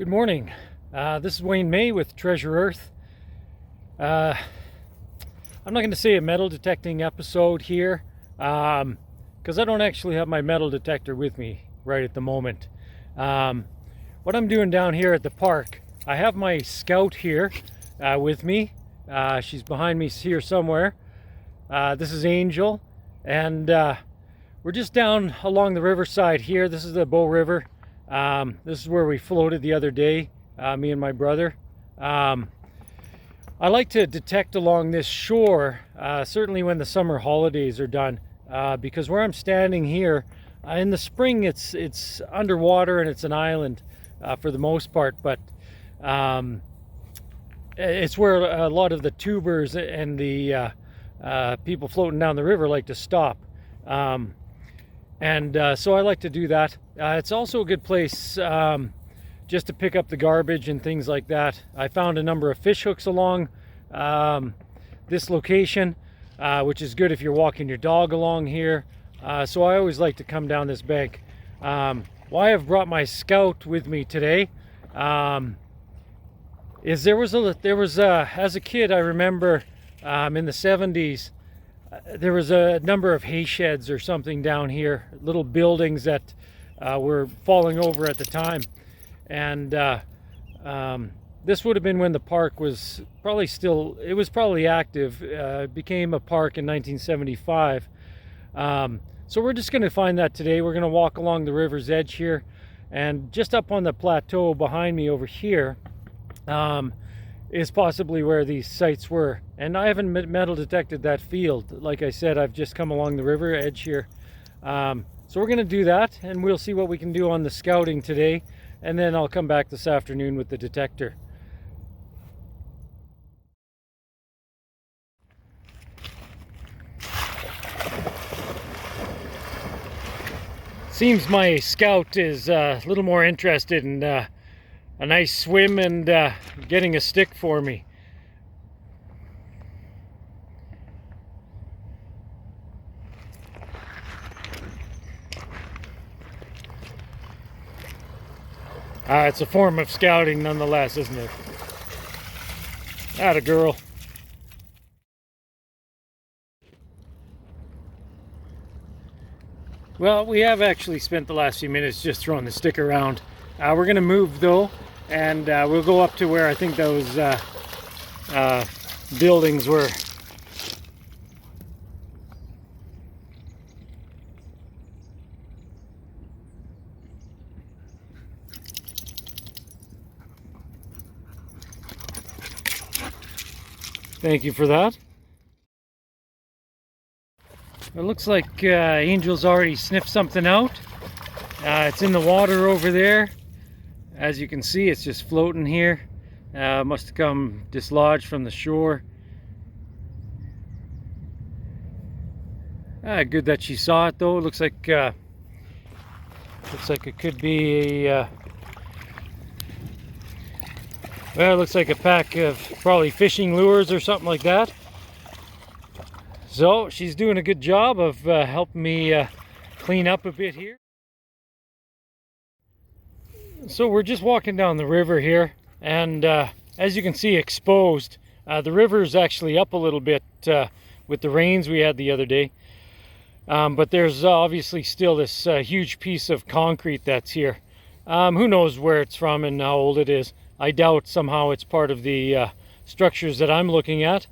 Good morning. This is Wayne May with Treasure Earth. I'm not going to say a metal detecting episode here because I don't actually have my metal detector with me right at the moment. What I'm doing down here at the park, I have my Scout here with me. She's behind me here somewhere. This is Angel, and we're just down along the riverside here. This is the Bow River. This is where we floated the other day, me and my brother. I like to detect along this shore, certainly when the summer holidays are done, because where I'm standing here, in the spring it's underwater and it's an island for the most part, but it's where a lot of the tubers and the people floating down the river like to stop. So I like to do that. It's also a good place just to pick up the garbage and things like that. I found a number of fish hooks along this location, which is good if you're walking your dog along here. So I always like to come down this bank. Why I've brought my Scout with me today is there was as a kid, I remember in the 70s, there was a number of hay sheds or something down here, little buildings that were falling over at the time. And this would have been when the park was probably active. It became a park in 1975. So we're just going to find that today. We're going to walk along the river's edge here, and just up on the plateau behind me over here is possibly where these sites were. And I haven't metal detected that field. Like I said, I've just come along the river edge here. So we're going to do that, and we'll see what we can do on the scouting today, and then I'll come back this afternoon with the detector. Seems my Scout is a little more interested in a nice swim and getting a stick for me. It's a form of scouting nonetheless, isn't it? Atta girl. Well, we have actually spent the last few minutes just throwing the stick around. We're going to move though, and we'll go up to where I think those buildings were. Thank you for that. It looks like Angel's already sniffed something out. It's in the water over there. As you can see, it's just floating here. Must have come dislodged from the shore. Good that she saw it though. It looks like it could be well, it looks like a pack of probably fishing lures or something like that. So she's doing a good job of helping me clean up a bit here. So we're just walking down the river here, and as you can see, exposed. The river is actually up a little bit with the rains we had the other day. But there's obviously still this huge piece of concrete that's here. Who knows where it's from and how old it is. I doubt somehow it's part of the structures that I'm looking at.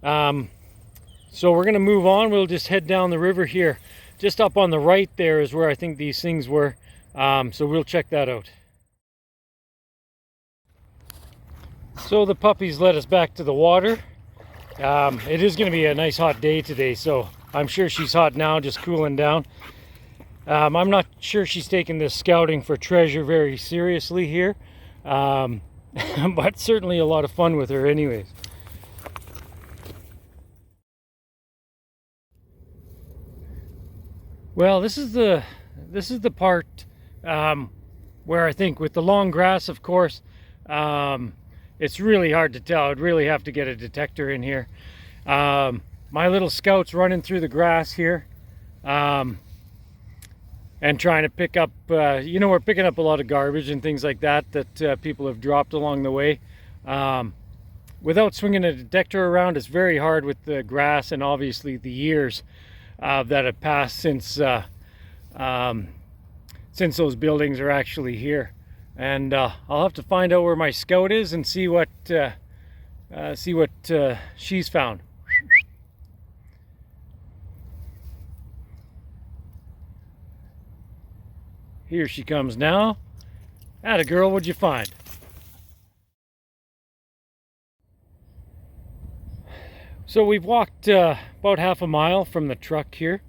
So we're going to move on. We'll just head down the river here. Just up on the right there is where I think these things were. So we'll check that out. So the puppies led us back to the water. It is going to be a nice hot day today, so I'm sure she's hot now, just cooling down. I'm not sure she's taking this scouting for treasure very seriously here. But certainly a lot of fun with her anyways. Well, this is the part where I think with the long grass, of course, it's really hard to tell. I'd really have to get a detector in here. My little Scout's running through the grass here. and trying to pick up, we're picking up a lot of garbage and things like that people have dropped along the way. Without swinging a detector around, it's very hard with the grass and obviously the years that have passed since those buildings are actually here. And I'll have to find out where my scout is and see what she's found. Here she comes now. Atta girl, what'd you find? So we've walked about half a mile from the truck here.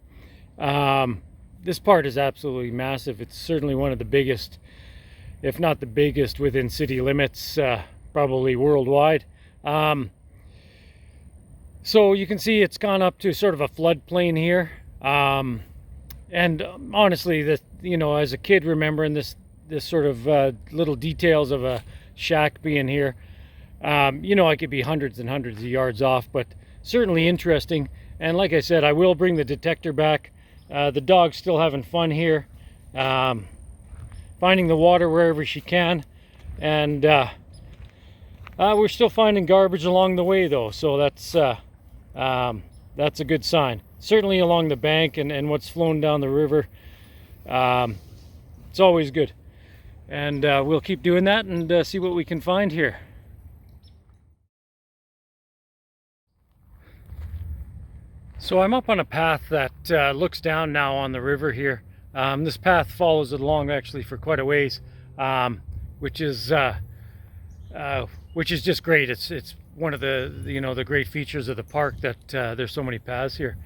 This part is absolutely massive. It's certainly one of the biggest, if not the biggest, within city limits, probably worldwide. So you can see it's gone up to sort of a floodplain here. And honestly, as a kid remembering this sort of little details of a shack being here, I could be hundreds and hundreds of yards off, but certainly interesting. And like I said, I will bring the detector back. The dog's still having fun here, finding the water wherever she can, and we're still finding garbage along the way though, so that's a good sign. Certainly along the bank and what's flown down the river. It's always good. And we'll keep doing that and see what we can find here. So I'm up on a path that looks down now on the river here. This path follows it along actually for quite a ways, which is just great. It's one of the great features of the park that there's so many paths here.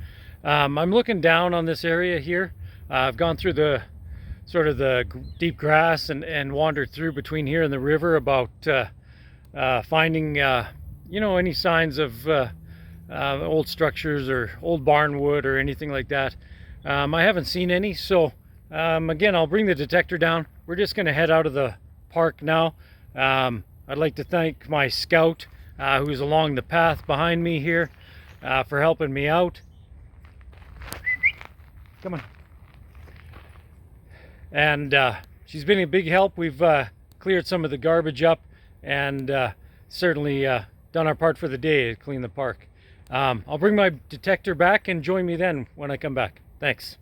I'm looking down on this area here. I've gone through the sort of the deep grass and wandered through between here and the river about finding any signs of old structures or old barnwood or anything like that. I haven't seen any, so again, I'll bring the detector down. We're just going to head out of the park now. I'd like to thank my scout who's along the path behind me here for helping me out. Come on. And she's been a big help. We've cleared some of the garbage up and certainly done our part for the day to clean the park. I'll bring my detector back and join me then when I come back. Thanks.